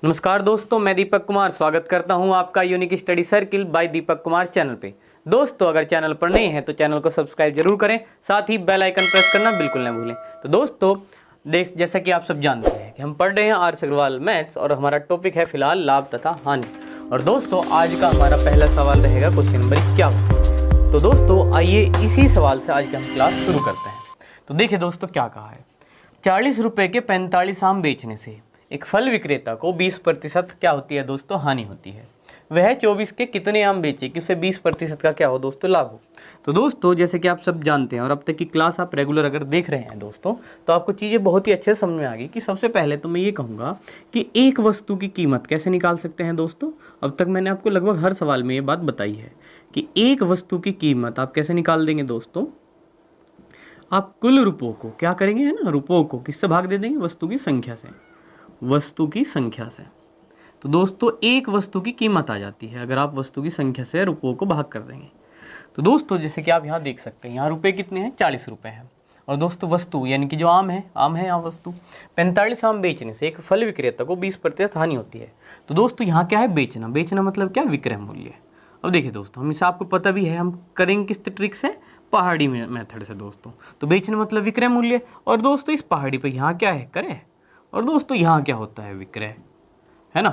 नमस्कार दोस्तों, मैं दीपक कुमार स्वागत करता हूं आपका unique study circle bye Deepak Kumar channel पे। दोस्तों, अगर चैनल पर नए हैं तो चैनल को सब्सक्राइब जरूर करें, साथ ही बेल आइकन प्रेस करना बिल्कुल न भूलें। तो दोस्तों, जैसा कि आप सब जानते हैं कि हम पढ़ रहे हैं आर अग्रवाल मैथ्स और हमारा टॉपिक है फिलहाल लाभ तथा हानि। और दोस्तों, आज का हमारा पहला सवाल रहेगा क्वेश्चन नंबर 51। तो दोस्तों, आइए इसी सवाल से आज की हम क्लास शुरू करते हैं। तो देखिए दोस्तों, क्या कहा है। 40 रुपये के 45 आम बेचने से एक फल विक्रेता को 20% क्या होती है दोस्तों, हानि होती है। वह 24 के कितने आम बेचे कि उसे 20% का क्या हो दोस्तों, लाभ हो। तो दोस्तों, जैसे कि आप सब जानते हैं और अब तक की क्लास आप रेगुलर अगर देख रहे हैं दोस्तों, तो आपको चीज़ें बहुत ही अच्छे से समझ में आ गई कि सबसे पहले तो मैं ये कहूँगा कि एक वस्तु की कीमत कैसे निकाल सकते हैं दोस्तों। अब तक मैंने आपको लगभग हर सवाल में ये बात बताई है कि एक वस्तु की कीमत आप कैसे निकाल देंगे दोस्तों। आप कुल रुपयों को क्या करेंगे, है ना, रुपयों को किससे भाग दे देंगे, वस्तु की संख्या से, वस्तु की संख्या से। तो दोस्तों, एक वस्तु की कीमत आ जाती है अगर आप वस्तु की संख्या से रुपयों को भाग कर देंगे। तो दोस्तों, जैसे कि आप यहाँ देख सकते हैं, यहाँ रुपए कितने हैं, 40 रुपये हैं। और दोस्तों, वस्तु यानी कि जो आम है यहाँ वस्तु 45 आम बेचने से एक फल विक्रेता को 20% हानि होती है। तो दोस्तों, यहाँ क्या है, बेचना। बेचना मतलब क्या, विक्रय मूल्य। अब देखिए दोस्तों, हम इसे आपको पता भी है, हम करेंगे किस ट्रिक से, पहाड़ी मेथड से दोस्तों। तो बेचना मतलब विक्रय मूल्य, और दोस्तों इस पहाड़ी पर यहाँ क्या है, क्रय, और दोस्तों यहाँ क्या होता है, विक्रय, है ना।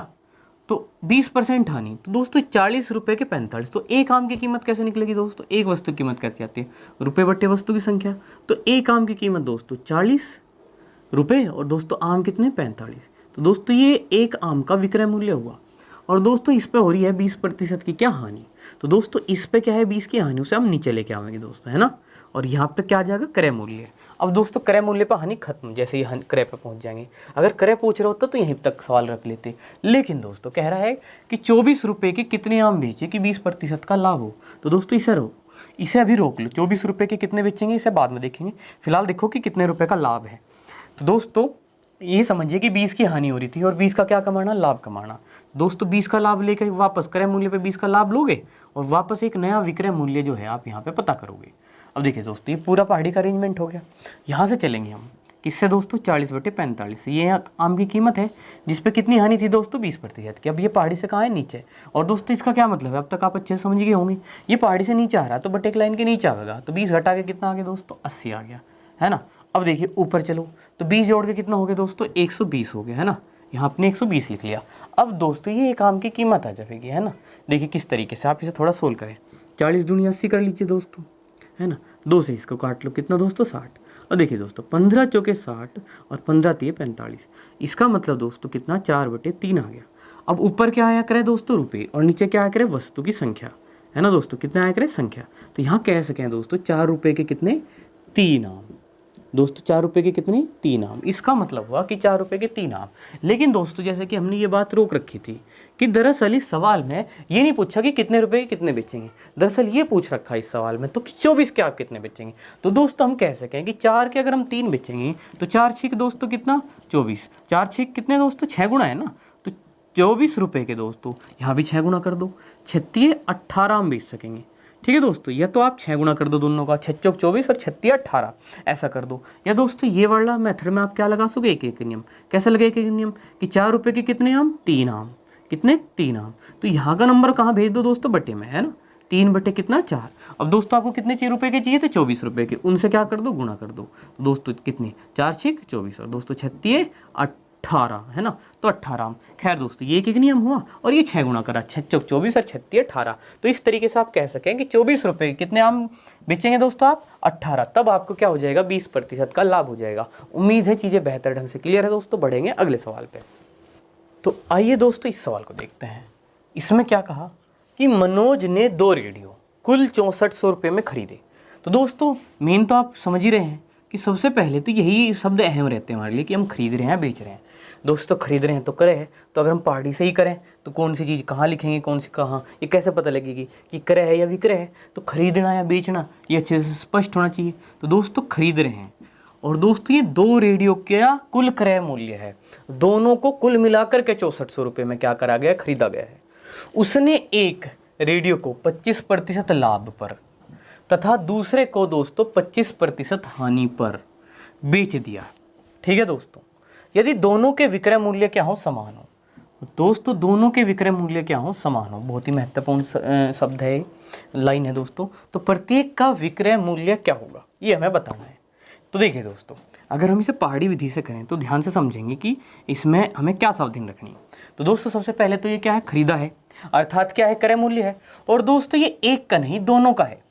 तो 20% हानि। तो दोस्तों 40 रुपये के 45, तो एक आम की कीमत कैसे निकलेगी दोस्तों, एक वस्तु की कीमत कैसे आती है, रुपये बट्टे वस्तु की संख्या। तो एक आम की कीमत दोस्तों 40 रुपये और दोस्तों आम कितने, 45। तो दोस्तों ये एक आम का विक्रय मूल्य हुआ। और दोस्तों इस पे हो रही है 20% की क्या, हानि। तो दोस्तों इस पे क्या है, 20 की हानि, उसे हम नीचे लेके आएंगे दोस्तों, है ना। और यहाँ पे क्या आ जाएगा, क्रय मूल्य। अब दोस्तों क्रय मूल्य पर हानि खत्म, जैसे ही क्रय पर पहुंच जाएंगे। अगर क्रय पूछ रहा होता तो यहीं तक सवाल रख लेते, लेकिन दोस्तों कह रहा है कि 24 रुपये के कितने आम बेचे कि 20% का लाभ हो। तो दोस्तों इसे अभी रोक लो, 24 रुपये के कितने बेचेंगे इसे बाद में देखेंगे, फिलहाल देखो कि कितने रुपये का लाभ है। तो दोस्तों ये समझिए कि 20 की हानि हो रही थी और 20 का क्या कमाना, लाभ कमाना। दोस्तों 20 का लाभ लेकर वापस क्रय मूल्य पे 20 का लाभ लोगे और वापस एक नया विक्रय मूल्य जो है आप यहाँ पे पता करोगे। अब देखिए दोस्तों, ये पूरा पहाड़ी का अरेंजमेंट हो गया। यहाँ से चलेंगे हम किससे दोस्तों, 40 बटे 45 से। ये आम की कीमत है जिसपे कितनी हानि थी दोस्तों, 20% की। अब ये पहाड़ी से कहाँ है, नीचे। और दोस्तों इसका क्या मतलब है, अब तक आप अच्छे से समझ गए होंगे। ये पहाड़ी से नीचे आ रहा है तो बटे एक लाइन के नीचे आएगा, तो 20 घटा के कितना आ गया दोस्तों, 80 आ गया, है ना। अब देखिए ऊपर चलो, तो 20 जोड़ के कितना हो गया दोस्तों, 120 हो गया, है ना। यहाँ आपने 120 लिख लिया। अब दोस्तों ये एक आम की कीमत आ जाएगी, है ना। देखिए किस तरीके से, आप इसे थोड़ा सोल्व करें। 40 दूनी 80 कर लीजिए दोस्तों, है ना। 2 से इसको काट लो, कितना दोस्तों, 60। और देखिए दोस्तों 15 चौके 60 और 15 तिये 45। इसका मतलब दोस्तों कितना, 4 बटे 3 आ गया। अब ऊपर क्या आया करे दोस्तों, रुपये, और नीचे क्या आया करे, वस्तु की संख्या, है ना दोस्तों। कितना आया करे, संख्या। तो यहाँ कह सकें दोस्तों 4 रुपये के कितने, 3 आम। दोस्तों 4 रुपये के कितने, 3 आम। इसका मतलब हुआ कि 4 रुपये के 3 आम। लेकिन दोस्तों जैसे कि हमने ये बात रोक रखी थी कि दरअसल इस सवाल में ये नहीं पूछा कि कितने रुपए के कितने बेचेंगे, दरअसल ये पूछ रखा है इस सवाल में तो 24 के आप कितने बेचेंगे। तो दोस्तों हम कह सकें कि 4 के अगर हम 3 बेचेंगे तो 4 छीक दोस्तों कितना, 24। 4 छीक कितने दोस्तों, 6 गुना है ना। तो 24 रुपये के दोस्तों यहाँ भी 6 गुना कर दो, 36 18 आम बेच सकेंगे। ठीक है दोस्तों, या तो आप 6 गुना कर दो दोनों का, 6 चौक 24 और 36 18 ऐसा कर दो। या दोस्तों ये वाला मेथड में आप क्या लगा सकोगे, एक एक नियम। कैसे लगे एक एक नियम कि 4 रुपये के कितने आम, 3 आम। कितने, 3 आम। तो यहाँ का नंबर कहाँ भेज दो दोस्तों, बटे में, है ना। 3 बटे कितना, 4। अब दोस्तों आपको कितने रुपये के चाहिए थे, 24 रुपये के, उनसे क्या कर दो, गुणा कर दो। दोस्तों कितने, 4 6 24 और दोस्तों 36 18, है ना। तो 18 आम। खैर दोस्तों ये एक नियम हुआ और ये 6 गुना करा, 6 चौक 24 और 36 18। तो इस तरीके से आप कह सकें कि 24 रुपये के कितने आम बेचेंगे दोस्तों आप, 18। तब आपको क्या हो जाएगा, 20% का लाभ हो जाएगा। उम्मीद है चीज़ें बेहतर ढंग से क्लियर है दोस्तों। बढ़ेंगे अगले सवाल पे। तो आइए दोस्तों इस सवाल को देखते हैं। इसमें क्या कहा कि मनोज ने 2 रेडियो कुल 6400 रुपये में खरीदे। तो दोस्तों मेन तो आप समझ ही रहे हैं कि सबसे पहले तो यही शब्द अहम रहते हैं हमारे लिए कि हम खरीद रहे हैं, बेच रहे हैं। दोस्तों खरीद रहे हैं तो क्रय है, तो अगर हम पहाड़ी से ही करें तो कौन सी चीज़ कहाँ लिखेंगे, कौन सी कहाँ, ये कैसे पता लगेगी कि क्रय है या विक्रय है। तो खरीदना या बेचना ये अच्छे से स्पष्ट होना चाहिए। तो दोस्तों खरीद रहे हैं, और दोस्तों ये 2 रेडियो का कुल क्रय मूल्य है। दोनों को कुल मिलाकर के 6400 रुपये में क्या करा गया, खरीदा गया है। उसने एक रेडियो को 25% लाभ पर तथा दूसरे को दोस्तों 25% हानि पर बेच दिया। ठीक है दोस्तों, यदि दोनों के विक्रय मूल्य क्या हो, समान हो, दोस्तों दोनों के विक्रय मूल्य क्या हो, समान हो। बहुत ही महत्वपूर्ण शब्द है, लाइन है दोस्तों। तो प्रत्येक का विक्रय मूल्य क्या होगा ये हमें बताना है। तो देखिए दोस्तों, अगर हम इसे पहाड़ी विधि से करें तो ध्यान से समझेंगे कि इसमें हमें क्या सावधानी रखनी है। तो दोस्तों सबसे पहले तो ये क्या है, खरीदा है, अर्थात क्या है, क्रय मूल्य है। और दोस्तों ये एक का नहीं, दोनों का है,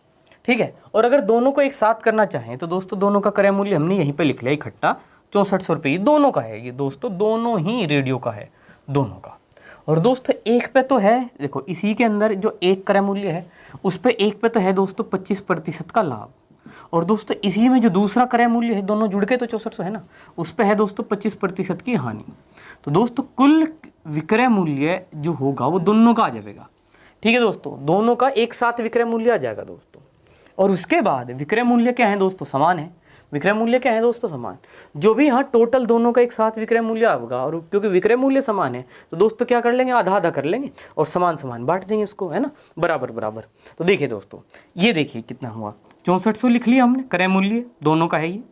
ठीक है। और अगर दोनों को एक साथ करना चाहें तो दोस्तों दोनों का क्रय मूल्य हमने यहीं पे लिख लिया इकट्ठा, 6400 रुपये दोनों का है। ये दोस्तों दोनों ही रेडियो का है, दोनों का। और दोस्तों एक पे तो है, देखो इसी के अंदर जो एक क्रय मूल्य है उस पे एक पे तो है दोस्तों 25% का लाभ। और दोस्तों इसी में जो दूसरा क्रय मूल्य है, दोनों जुड़ के तो 6400 है ना, उस पे है दोस्तों 25% की हानि। तो दोस्तों कुल विक्रय मूल्य जो होगा वो दोनों का आ जाएगा, ठीक है दोस्तों, दोनों का एक साथ विक्रय मूल्य आ जाएगा दोस्तों। और उसके बाद विक्रय मूल्य क्या है दोस्तों, समान है। विक्रय मूल्य क्या है दोस्तों, समान। जो भी यहाँ टोटल दोनों का एक साथ विक्रय मूल्य आएगा, और क्योंकि विक्रय मूल्य समान है तो दोस्तों क्या कर लेंगे, आधा आधा कर लेंगे और समान समान बांट देंगे उसको, है ना, बराबर बराबर। तो देखिए दोस्तों, ये देखिए कितना हुआ, 6400 लिख लिया हमने, क्रय मूल्य दोनों का है ये।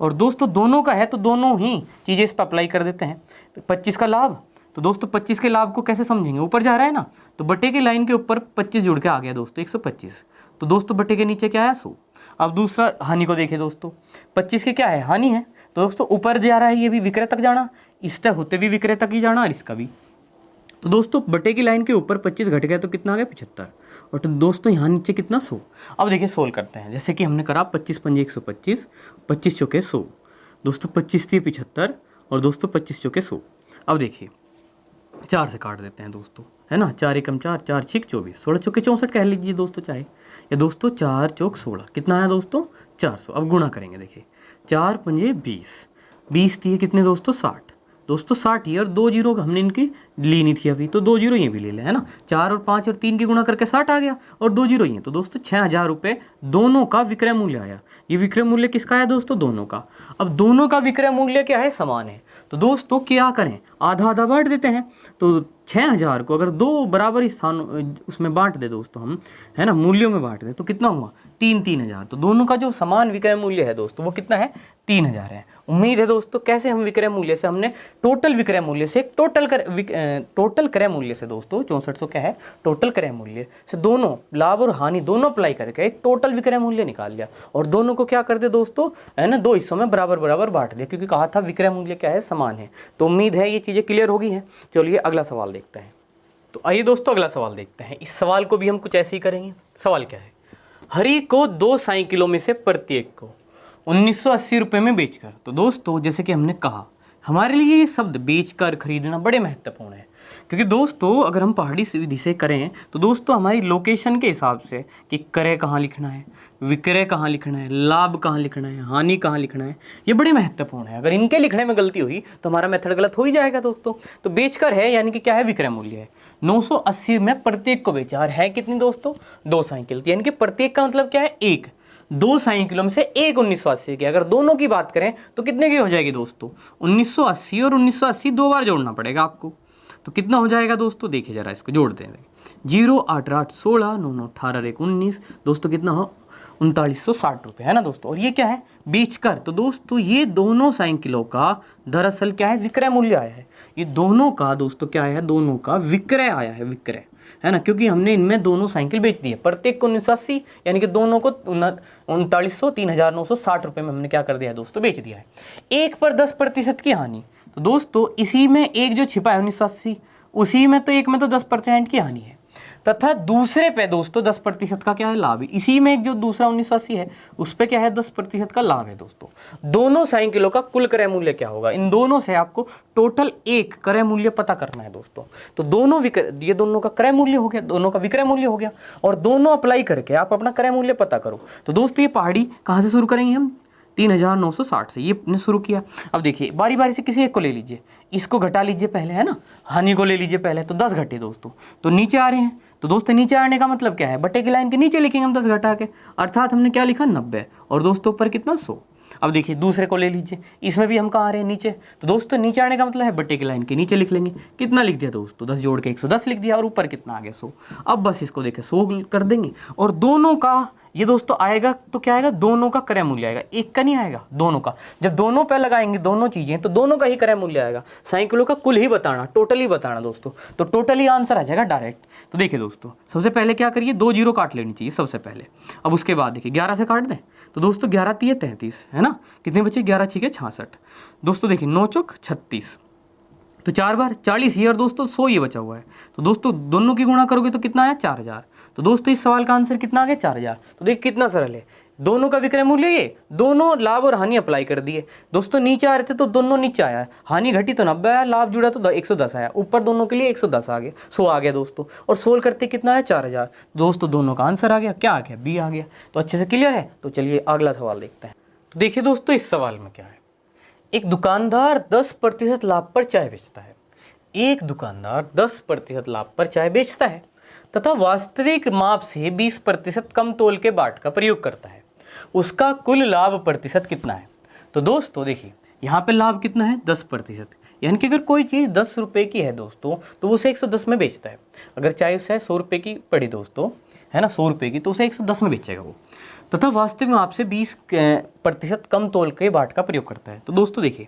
और दोस्तों दोनों का है तो दोनों ही चीज़ें इस पर अप्लाई कर देते हैं। 25 का लाभ, तो दोस्तों 25 के लाभ को कैसे समझेंगे, ऊपर जा रहा है ना, तो बटे की लाइन के ऊपर 25 जुड़ के आ गया दोस्तों 125। तो दोस्तों बटे के नीचे क्या है, 100। अब दूसरा हानि को देखिए दोस्तों, 25 के क्या है, हानि है। तो दोस्तों ऊपर जा रहा है, ये भी विक्रय तक जाना, इस तक होते भी विक्रय तक ही जाना, और इसका भी। तो दोस्तों बटे की लाइन के ऊपर 25 घट गया तो कितना आ गया, 75। और तो दोस्तों यहाँ नीचे कितना, 100। अब देखिए सोल्व करते हैं, जैसे कि हमने करा 25 पंजे 125, 25 चौके 100, दोस्तों 25 थी 75, और दोस्तों 25 चौके 100। अब देखिए 4 से काट देते हैं दोस्तों, है ना, 4 एकम 4, 4 छिक 24, 16 चौके 64 कह लीजिए दोस्तों चाहे, या दोस्तों 4 चौक 16 कितना है दोस्तों, 400। अब गुणा करेंगे, देखिए 4 पंजे 20, 20 थी कितने दोस्तों, 60, दोस्तों 60 ही, और 2 जीरो हमने इनकी ली नहीं थी अभी, तो 2 जीरो ये भी ले लें, है ना, 4 और 5 और 3 की गुणा करके 60 आ गया, और 2 जीरो ही है। तो दोस्तों 6000 रुपये दोनों का विक्रय मूल्य आया। ये विक्रय मूल्य किसका है दोस्तों, दोनों का। अब दोनों का विक्रय मूल्य क्या है, समान है। तो दोस्तों क्या करें, आधा आधा बांट देते हैं। तो 6000 को अगर दो बराबर स्थान उसमें बांट दे दोस्तों हम, है ना, मूल्यों में बांट दे तो कितना हुआ, 3000। तो दोनों का जो समान विक्रय मूल्य है दोस्तों वो कितना है, 3000 है। उम्मीद है दोस्तों, कैसे हम विक्रय मूल्य से, हमने टोटल विक्रय मूल्य से टोटल क्रय मूल्य से दोस्तों 6400 क्या है, टोटल क्रय मूल्य से दोनों लाभ और हानि दोनों अप्लाई करके एक टोटल विक्रय मूल्य निकाल लिया, और दोनों को क्या कर दे दोस्तों, है ना, 2 हिस्सों में बराबर बराबर बांट दिया, क्योंकि कहा था विक्रय मूल्य क्या है, समान है। तो उम्मीद है ये चीज़ें क्लियर हो गई हैं। चलिए अगला सवाल देखते हैं। तो आइए दोस्तों अगला सवाल देखते हैं। इस सवाल को भी हम कुछ ऐसे ही करेंगे। सवाल क्या है, हरी को 2 साइकिलों में से प्रत्येक को 1980 रुपये में बेचकर। तो दोस्तों जैसे कि हमने कहा, हमारे लिए ये शब्द बेचकर खरीदना बड़े महत्वपूर्ण है, क्योंकि दोस्तों अगर हम पहाड़ी विधि से करें तो दोस्तों हमारी लोकेशन के हिसाब से कि क्रय कहाँ लिखना है, विक्रय कहाँ लिखना है, लाभ कहाँ लिखना है, हानि कहाँ लिखना है, ये बड़े महत्वपूर्ण है। अगर इनके लिखने में गलती हुई तो हमारा मेथड गलत हो ही जाएगा दोस्तों। तो बेचकर है यानी कि क्या है, विक्रय मूल्य है। 980 में प्रत्येक को बेचा, और है कितनी दोस्तों, 2 साइकिल, यानी कि प्रत्येक का मतलब क्या है, एक। 2 साइकिलों में से एक 1980 की। अगर दोनों की बात करें तो कितने की हो जाएगी दोस्तों, 1980 और 1980 2 बार जोड़ना पड़ेगा आपको। तो कितना हो जाएगा दोस्तों, देखिए जरा इसको जोड़ दें। 0 8 8 16 9 9 18 1 19, दोस्तों कितना हो, 3960 रुपये, है ना दोस्तों। और ये क्या है, बेचकर। तो दोस्तों ये दोनों साइकिलों का दरअसल क्या है, विक्रय मूल्य आया है। ये दोनों का दोस्तों क्या है, दोनों का विक्रय आया है, विक्रय, है ना, क्योंकि हमने इनमें दोनों साइकिल बेच दी है। प्रत्येक को 1980 यानी कि दोनों को 3900 3960 रुपये में हमने क्या कर दिया है दोस्तों, बेच दिया है। एक पर 10% की हानि। तो दोस्तों इसी में एक जो छिपा है 1980, उसी में तो एक में तो 10% की हानि है, तथा दूसरे पे दोस्तों 10% का क्या है, लाभ है। इसी में एक जो दूसरा 1980 है उस पे क्या है, 10% का लाभ है दोस्तों। दोनों साइकिलों का कुल क्रय मूल्य क्या होगा, इन दोनों से आपको टोटल एक क्रय मूल्य पता करना है दोस्तों। तो दोनों ये दोनों का क्रय मूल्य हो गया, दोनों का विक्रय मूल्य हो गया, और दोनों अप्लाई करके आप अपना क्रय मूल्य पता करो। तो दोस्तों ये पहाड़ी कहाँ से शुरू करेंगे हम, 3960 से ये शुरू किया। अब देखिए बारी बारी से किसी एक को ले लीजिए, इसको घटा लीजिए पहले, है ना, हानि को ले लीजिए पहले। तो 10 घटे दोस्तों, तो नीचे आ रहे हैं। तो दोस्तों नीचे आने का मतलब क्या है, बटे की लाइन के नीचे लिखेंगे हम 10 घटा के, अर्थात हमने क्या लिखा, 90, और दोस्तों ऊपर कितना, 100। अब देखिए दूसरे को ले लीजिए, इसमें भी हम कहाँ आ रहे हैं नीचे, तो दोस्तों नीचे आने का मतलब है बट्टे की लाइन के नीचे लिख लेंगे। कितना लिख दिया दोस्तों, 10 जोड़ के 110 लिख दिया, और ऊपर कितना आ गया 100। अब बस इसको देखे 100 कर देंगे, और दोनों का ये दोस्तों आएगा तो क्या आएगा, दोनों का क्रय मूल्य आएगा, एक का नहीं आएगा, दोनों का। जब दोनों पे लगाएंगे दोनों चीजें तो दोनों का ही क्रय मूल्य आएगा। साइकिलों का कुल ही बताना, टोटल ही बताना दोस्तों, तो टोटल ही आंसर आ जाएगा डायरेक्ट। तो देखिए दोस्तों सबसे पहले क्या करिए, 2 जीरो काट लेनी चाहिए सबसे पहले। अब उसके बाद देखिए 11 से काट दें, तो दोस्तों 11 तिये 33 है ना, कितने बचे 11 छिके 66। दोस्तों देखिए 9 चौक 36, तो 4 बार 40 ये, और दोस्तों 100 ये बचा हुआ है। तो दोस्तों दोनों की गुणा करोगे तो कितना आया 4000। तो दोस्तों इस सवाल का आंसर कितना आ गया 4000। तो देखिए कितना सरल है, दोनों का विक्रय मूल्य ये, दोनों लाभ और हानि अप्लाई कर दिए। दोस्तों नीचे आ रहे थे तो दोनों नीचे आया, हानि घटी तो 90 आया, लाभ जुड़ा तो 110 आया, ऊपर दोनों के लिए 110 आ गया, 100 आ गया दोस्तों। और सोल्व करते कितना आया 4000। दोस्तों दोनों का आंसर आ गया, क्या आ गया, बी आ गया। तो अच्छे से क्लियर है। तो चलिए अगला सवाल देखते हैं। तो देखिए दोस्तों इस सवाल में क्या है, एक दुकानदार 10% लाभ पर चाय बेचता है। एक दुकानदार 10% लाभ पर चाय बेचता है तथा वास्तविक माप से 20% कम तोल के बाट का प्रयोग करता है। उसका कुल लाभ प्रतिशत कितना है। तो दोस्तों देखिए यहाँ पे लाभ कितना है 10%, यानी कि अगर कोई चीज़ 10 रुपये की है दोस्तों तो उसे 110 में बेचता है। अगर चाहे उसे 100 रुपये की पड़ी दोस्तों, है ना 100 रुपये की, तो उसे 110 में बेचेगा वो, तथा वास्तविक माप से 20% कम तोल के बाट का प्रयोग करता है। तो दोस्तों देखिए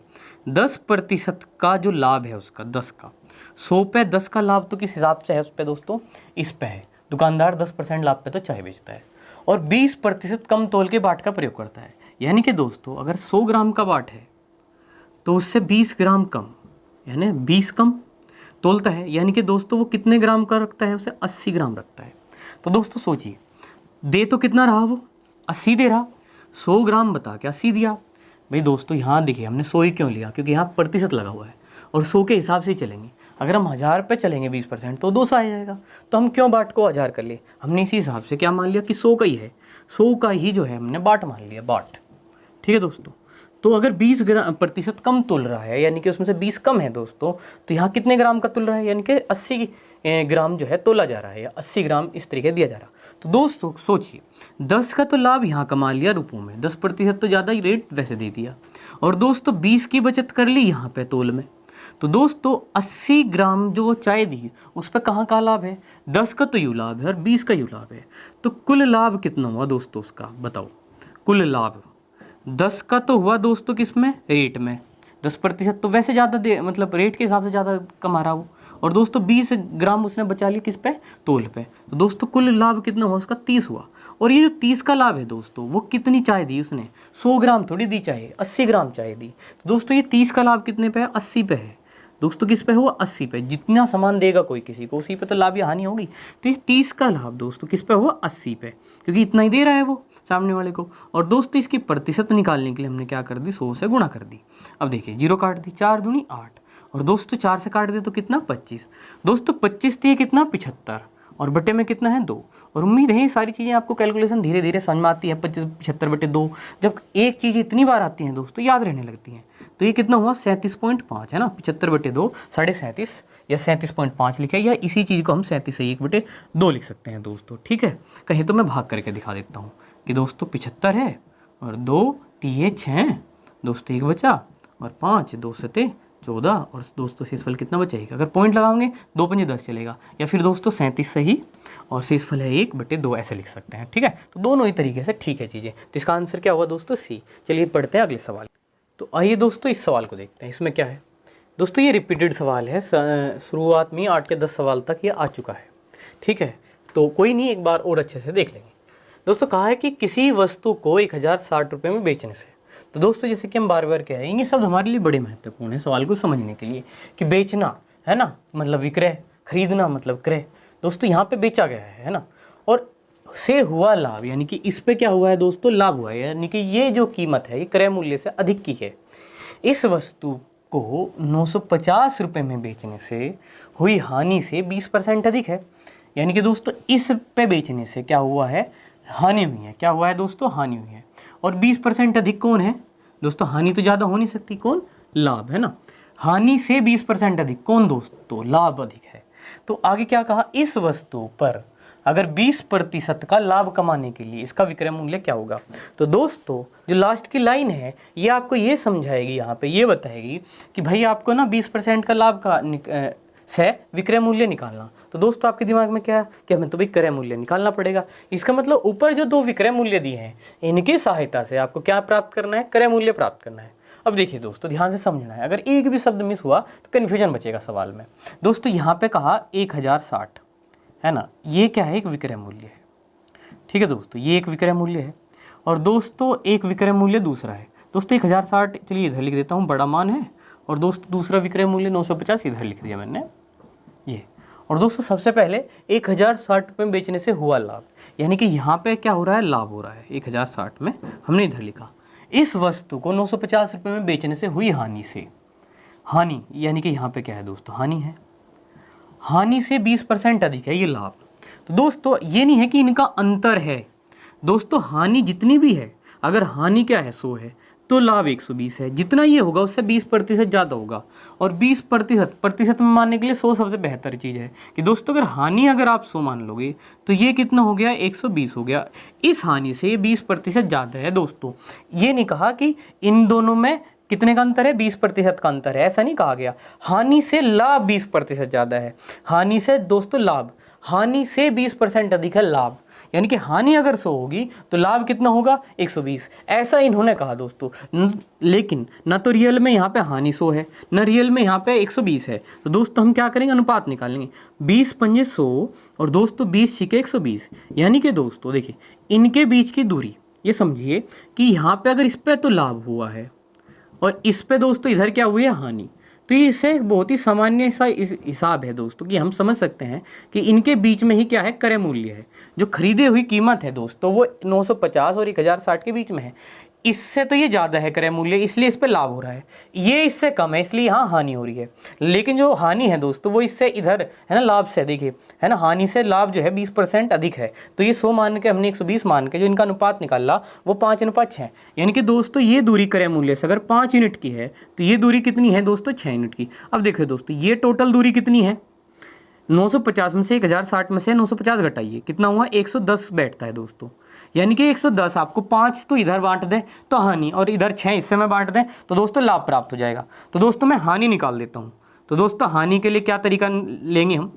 10% का जो लाभ है उसका 10 का 100 पे 10 का लाभ तो किस हिसाब से है उस पे दोस्तों, इस पे है, दुकानदार 10% लाभ पे तो चाय बेचता है, और 20% कम तोल के बाट का प्रयोग करता है। यानी कि दोस्तों अगर 100 ग्राम का बाट है तो उससे 20 ग्राम कम, यानी 20 कम तोलता है, यानी कि दोस्तों वो कितने ग्राम का रखता है, उसे 80 ग्राम रखता है। तो दोस्तों सोचिए, दे तो कितना रहा वो 80 दे रहा, 100 ग्राम बता के 80 दिया। भाई दोस्तों यहाँ देखिए हमने 100 ही क्यों लिया, क्योंकि यहाँ प्रतिशत लगा हुआ है और 100 के हिसाब से ही चलेंगे। अगर हम 1000 पे चलेंगे 20% तो 200 आ जाएगा, तो हम क्यों बाट को 1000 कर लिए, हमने इसी हिसाब से क्या मान लिया कि 100 का ही है, 100 का ही जो है हमने बाट मान लिया, बाट। ठीक है दोस्तों, तो अगर 20% कम तुल रहा है, यानी कि उसमें से 20 कम है दोस्तों, तो यहाँ कितने ग्राम का तुल रहा है, यानी कि 80 ग्राम जो है तोला जा रहा है, या 80 ग्राम इस तरीके दिया जा रहा। तो दोस्तों सोचिए 10 का तो लाभ यहाँ कमा लिया रुपयों में, 10% तो ज़्यादा ही रेट वैसे दे दिया, और दोस्तों 20 की बचत कर ली यहाँ पे तोल में। तो दोस्तों 80 ग्राम जो वो चाय दी उस पर कहाँ का लाभ है, 10 का तो यू लाभ है और 20 का यू लाभ है। तो कुल लाभ कितना हुआ दोस्तों उसका, बताओ। कुल लाभ 10 का तो हुआ दोस्तों किसमें, रेट में, 10% तो वैसे ज़्यादा दे, मतलब रेट के हिसाब से ज़्यादा कमा रहा वो, और दोस्तों 20 ग्राम उसने बचा लिया किस पे, तोल पे। तो दोस्तों कुल लाभ कितना हुआ उसका 30 हुआ। और ये जो 30 का लाभ है दोस्तों, वो कितनी चाय दी उसने, 100 ग्राम थोड़ी दी चाय, 80 ग्राम चाय दी। तो दोस्तों ये 30 का लाभ कितने पे है, 80 पे है दोस्तों। किस पे हुआ, 80 पे। जितना सामान देगा कोई किसी को उसी पे तो लाभ या हानि होगी। तो ये 30 का लाभ दोस्तों किस पे हुआ, 80 पे, क्योंकि इतना ही दे रहा है वो सामने वाले को। और दोस्तों इसकी प्रतिशत निकालने के लिए हमने क्या कर दी, 100 से गुणा कर दी। अब देखिए 0 काट दी, 4 दूनी 8, और दोस्तों 4 से काट दे तो कितना 25। दोस्तों 25 थी कितना 75, और बटे में कितना है 2। और उम्मीद है ये सारी चीज़ें आपको कैलकुलेशन धीरे धीरे समझ में आती है। 75 बटे 2, जब एक चीज़ इतनी बार आती है दोस्तों याद रहने लगती हैं। तो ये कितना हुआ 37.5 है ना, 75 बटे 2 37.5 या 37.5 लिखा है, या इसी चीज़ को हम 37 से 1 बटे 2 लिख सकते हैं दोस्तों। ठीक है, कहीं तो मैं भाग करके दिखा देता हूँ कि दोस्तों 75 है और 2 3 6 दोस्तों 1 बचा, और 5 2 7 14, और दोस्तों शेषफल कितना बचेगा, अगर पॉइंट लगाओगे 2 पंजे 10 चलेगा, या फिर दोस्तों 37 सही और शेषफल है 1 बटे 2 ऐसे लिख सकते हैं। ठीक है, तो दोनों ही तरीके से ठीक है चीज़ें। तो इसका आंसर क्या हुआ दोस्तों, सी। चलिए पढ़ते हैं अगले सवाल। तो आइए दोस्तों इस सवाल को देखते हैं, इसमें क्या है दोस्तों, ये रिपीटेड सवाल है, शुरुआत में 8 के 10 सवाल तक ये आ चुका है। ठीक है, तो कोई नहीं, एक बार और अच्छे से देख लेंगे। दोस्तों कहा है कि किसी वस्तु को 1060 रुपये में बेचने से, तो दोस्तों जैसे कि हम बार बार कह रहे हैं, ये शब्द हमारे लिए बड़े महत्वपूर्ण है सवाल को समझने के लिए, कि बेचना है ना मतलब विक्रय, खरीदना मतलब क्रय। दोस्तों यहाँ पे बेचा गया है ना, और से हुआ लाभ, यानी कि इस पे क्या हुआ है दोस्तों, लाभ हुआ है, यानी कि ये जो कीमत है ये क्रय मूल्य से अधिक की है। इस वस्तु को 950 रुपये में बेचने से हुई हानि से 20% अधिक है। यानी कि दोस्तों इस पे बेचने से क्या हुआ है, हानि हुई है। क्या हुआ है दोस्तों, हानि हुई है। और 20% अधिक कौन है दोस्तों, हानि तो ज़्यादा हो नहीं सकती, कौन, लाभ है ना। हानि से 20% अधिक कौन दोस्तों, लाभ अधिक है। तो आगे क्या कहा, इस वस्तु पर अगर 20% का लाभ कमाने के लिए इसका विक्रय मूल्य क्या होगा। तो दोस्तों जो लास्ट की लाइन है ये आपको ये समझाएगी, यहाँ पे ये बताएगी कि भाई आपको ना 20% का लाभ का से विक्रय मूल्य निकालना। तो दोस्तों आपके दिमाग में क्या है कि हमें तो भाई क्रय मूल्य निकालना पड़ेगा। इसका मतलब ऊपर जो दो विक्रय मूल्य दिए हैं इनकी सहायता से आपको क्या प्राप्त करना है, क्रय मूल्य प्राप्त करना है। अब देखिए दोस्तों ध्यान से समझना है, अगर एक भी शब्द मिस हुआ तो कन्फ्यूजन बचेगा सवाल में। दोस्तों यहाँ पे कहा 1060 है ना, ये क्या है, एक विक्रय मूल्य है। ठीक है दोस्तों, ये एक विक्रय मूल्य है और दोस्तों एक विक्रय मूल्य दूसरा है। दोस्तों 1060 चलिए इधर लिख देता हूँ, बड़ा मान है, और दोस्तों दूसरा विक्रय मूल्य 950 इधर लिख दिया मैंने ये। और दोस्तों सबसे पहले 1060 रुपये में बेचने से हुआ लाभ, यानी कि यहाँ पे क्या हो रहा है, लाभ हो रहा है 1060 में, हमने इधर लिखा। इस वस्तु को 950 रुपये में बेचने से हुई हानि से, हानि यानी कि यहाँ पे क्या है दोस्तों, हानि है, हानि से 20% अधिक है ये लाभ। तो दोस्तों ये नहीं है कि इनका अंतर है, दोस्तों हानि जितनी भी है, अगर हानि क्या है 100 है तो लाभ 120 है, जितना ये होगा उससे 20% ज़्यादा होगा। और 20% में मानने के लिए 100 सबसे बेहतर चीज़ है कि दोस्तों अगर हानि अगर आप 100 मान लोगे तो ये कितना हो गया, 120 हो गया। इस हानि से ये 20% ज़्यादा है। दोस्तों ये नहीं कहा कि इन दोनों में कितने का अंतर है, 20% का अंतर है, ऐसा नहीं कहा गया। हानि से लाभ 20% ज़्यादा है, हानि से दोस्तों लाभ, हानि से 20% अधिक है लाभ, यानी कि हानि अगर 100 होगी तो लाभ कितना होगा, 120, ऐसा इन्होंने कहा दोस्तों। लेकिन ना तो रियल में यहाँ पे हानि 100 है, ना रियल में यहाँ पे 120 है। तो दोस्तों हम क्या करेंगे, अनुपात निकालेंगे, 20 पंजे 100 और दोस्तों 20 छिके 120, यानी कि दोस्तों देखिए इनके बीच की दूरी, ये समझिए कि यहाँ पे अगर इस पे तो लाभ हुआ है और इस पे दोस्तों इधर क्या हुई है, हानि। तो ये इससे बहुत ही सामान्य सा हिसाब है दोस्तों कि हम समझ सकते हैं कि इनके बीच में ही क्या है, क्रय मूल्य है। जो खरीदे हुई कीमत है दोस्तों वो 950 और 1060 के बीच में है, इससे तो ये ज़्यादा है क्रय मूल्य, इसलिए इस पे लाभ हो रहा है। ये इससे कम है इसलिए यहाँ हानि हो रही है। लेकिन जो हानि है दोस्तों वो इससे इधर है ना, लाभ से, देखिए है ना, हानि से लाभ जो है 20% अधिक है। तो ये 100 मान के हमने 120 मान के जो इनका अनुपात निकाला वो 5:6, यानी कि दोस्तों ये दूरी क्रय मूल्य से अगर 5 यूनिट की है तो ये दूरी कितनी है दोस्तों, 6 यूनिट की। अब देखिए दोस्तों ये टोटल दूरी कितनी है, 950 में से 1060 में से 950 घटाइए, कितना हुआ, 110 बैठता है दोस्तों, यानी कि 110 आपको 5 तो इधर बांट दें तो हानि और इधर 6 हिस्से में बांट दें तो दोस्तों लाभ प्राप्त हो जाएगा। तो दोस्तों मैं हानि निकाल देता हूँ। तो दोस्तों हानि के लिए क्या तरीका लेंगे हम,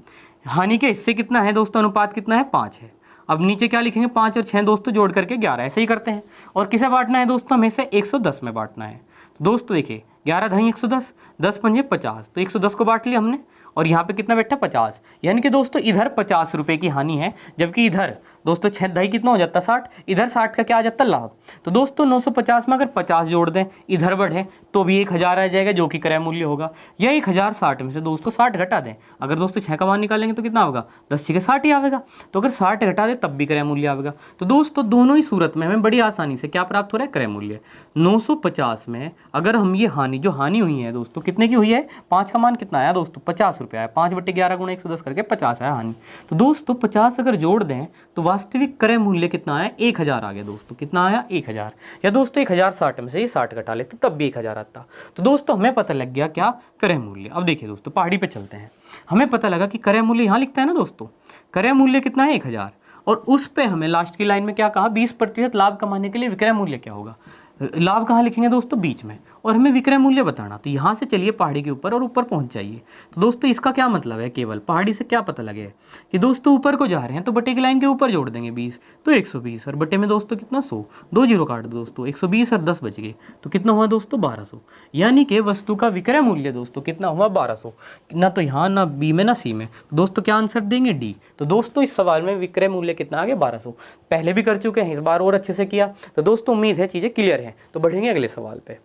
हानि के हिस्से कितना है दोस्तों, अनुपात कितना है, 5 है। अब नीचे क्या लिखेंगे, 5 और 6 दोस्तों जोड़ करके 11, ऐसे ही करते हैं। और किसे बांटना है दोस्तों, हमें से 110 में बांटना है। तो दोस्तों देखिए 11 ढाई 110, 10 पंजे 50, तो 110 को बांट लिया हमने और यहाँ पे कितना बैठा, 50, यानी कि दोस्तों इधर 50 रुपये की हानि है, जबकि इधर दोस्तों 6 ढाई कितना हो जाता, 60, इधर 60 का क्या आ जाता, लाभ। तो दोस्तों 950 में अगर 50 जोड़ दें इधर बढ़े तो भी 1000 आ जाएगा जो कि क्रय मूल्य होगा, या 1060 में से दोस्तों 60 घटा दें, अगर दोस्तों 6 का मान निकालेंगे तो कितना होगा, 10 के 60 ही आएगा। तो अगर 60 घटा दे तब भी क्रय मूल्य आएगा। तो दोस्तों दोनों ही सूरत में हमें बड़ी आसानी से क्या प्राप्त हो रहा है, क्रय मूल्य। 950 में अगर हम ये हानि, जो हानि हुई है दोस्तों कितने की हुई है, 5 का मान कितना आया दोस्तों, 50 रुपये आया, 5/11 गुणा 110 करके 50 आया हानि। तो दोस्तों 50 अगर जोड़ दें तो वास्तविक क्रय मूल्य कितना आया, 1000 आ गया दोस्तों, कितना आया, 1000। या दोस्तों 1060 में से ये 60 घटा लेते तब भी 1000 आता। तो दोस्तों हमें पता लग गया क्या, क्रय मूल्य। अब देखिए दोस्तों पहाड़ी पे चलते हैं, हमें पता लगा कि क्रय मूल्य यहाँ लिखता है ना दोस्तों, क्रय मूल्य कितना है, 1000, और उस पे हमें लास्ट की लाइन में क्या कहा, 20% लाभ कमाने के लिए विक्रय मूल्य क्या होगा। लाभ कहाँ लिखेंगे दोस्तों, बीच में, और हमें विक्रय मूल्य बताना। तो यहाँ से चलिए पहाड़ी के ऊपर और ऊपर पहुँच जाइए। तो दोस्तों इसका क्या मतलब है, केवल पहाड़ी से क्या पता लगे कि दोस्तों ऊपर को जा रहे हैं तो बटे की लाइन के ऊपर जोड़ देंगे 20, तो 120, और बटे में दोस्तों कितना 100, 2 जीरो काट दो दोस्तों, 120 और 10 बच गए तो कितना हुआ दोस्तों, 1200। यानी कि वस्तु का विक्रय मूल्य दोस्तों कितना हुआ, 1200। ना तो यहाँ ना बी में ना सी में, दोस्तों क्या आंसर देंगे, डी। तो दोस्तों इस सवाल में विक्रय मूल्य कितना आ गया, 1200। पहले भी कर चुके हैं, इस बार और अच्छे से किया। तो दोस्तों उम्मीद है चीज़ें क्लियर हैं। तो बढ़ेंगे अगले सवाल पे।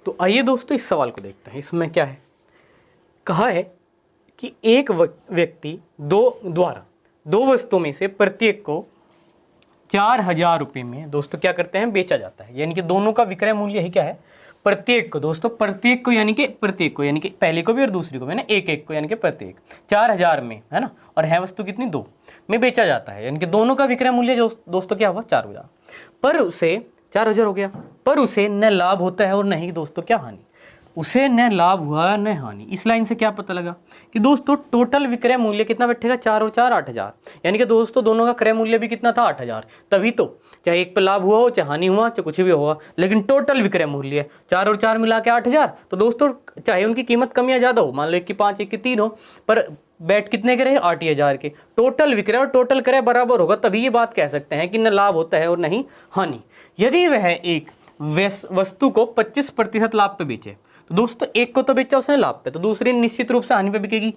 तो आइए दोस्तों इस सवाल को देखते हैं। इसमें क्या है, कहा है कि एक व्यक्ति दो वस्तुओं में से प्रत्येक को 4000 रुपये में दोस्तों क्या करते हैं, बेचा जाता है। यानी कि दोनों का विक्रय मूल्य ही क्या है, प्रत्येक को दोस्तों, प्रत्येक को यानी कि पहले को भी और दूसरी को, मैंने एक को यानी कि प्रत्येक 4000 में, है ना, और है वस्तु कितनी, 2 में बेचा जाता है। यानी कि दोनों का विक्रय मूल्य जो दोस्तों क्या हुआ, 4000। पर उसे 4000 हो गया, पर उसे न लाभ होता है और न ही दोस्तों क्या हानि। उसे न लाभ हुआ न हानि। इस लाइन से क्या पता लगा कि दोस्तों टोटल विक्रय मूल्य कितना बैठेगा, 4 और 4 8,000, यानी कि दोस्तों दोनों का क्रय मूल्य भी कितना था 8,000। तभी तो चाहे एक पे लाभ हुआ हो चाहे हानि हुआ चाहे कुछ भी हुआ, लेकिन टोटल विक्रय मूल्य 4 और 4 मिला के 8,000। तो दोस्तों चाहे उनकी कीमत कम या ज़्यादा हो, मान लो एक की 5 एक की 3 हो, पर बैट कितने के रहे 8,000 के। टोटल विक्रय और टोटल क्रय बराबर होगा, तभी ये बात कह सकते हैं कि न लाभ होता है और नहीं हानि। यदि वह एक वस्तु को 25% लाभ पे बेचे, तो दोस्तों एक को तो बेचा उसने लाभ पे, तो दूसरी निश्चित रूप से हानि पे बिकेगी।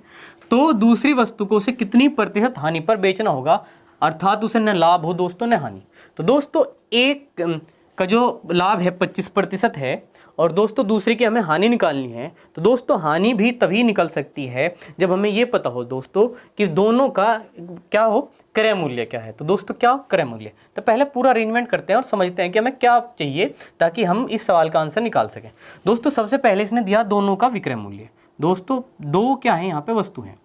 तो दूसरी वस्तु को उसे कितनी प्रतिशत हानि पर बेचना होगा, अर्थात उसे न लाभ हो दोस्तों न हानि। तो दोस्तों एक का जो लाभ है 25% है और दोस्तों दूसरी की हमें हानि निकालनी है, तो दोस्तों हानि भी तभी निकल सकती है जब हमें ये पता हो दोस्तों कि दोनों का क्या हो, क्रय मूल्य क्या है। तो दोस्तों क्या हो, क्रय मूल्य। तो पहले पूरा अरेंजमेंट करते हैं और समझते हैं कि हमें क्या चाहिए ताकि हम इस सवाल का आंसर निकाल सकें। दोस्तों सबसे पहले इसने दिया दोनों का विक्रय मूल्य। दोस्तों दो क्या है यहाँ पे वस्तु है,